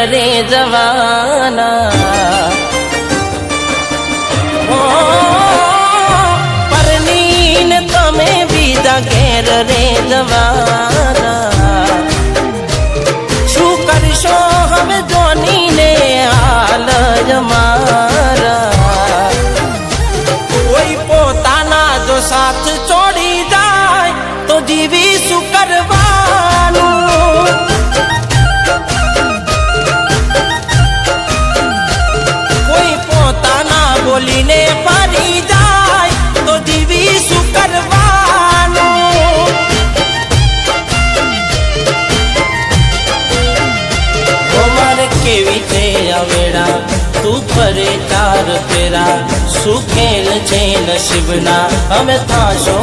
રે જવાના પરનીન તમે બીજા ઘેર રે જવાના શું કરશો હવે જોનીને હાલ અમારા કોઈ પોતાના જો સાથ છોડી જાય તો જીવી શું કરવાનું કોઈ પોતાના બોલીને ફરી જાય તો જીવી શું કરવાનું અમારે કેવી છે અવેડા તું ફરે ચાર ફેરા શું ખેલ છે નસીબના અમે થાશો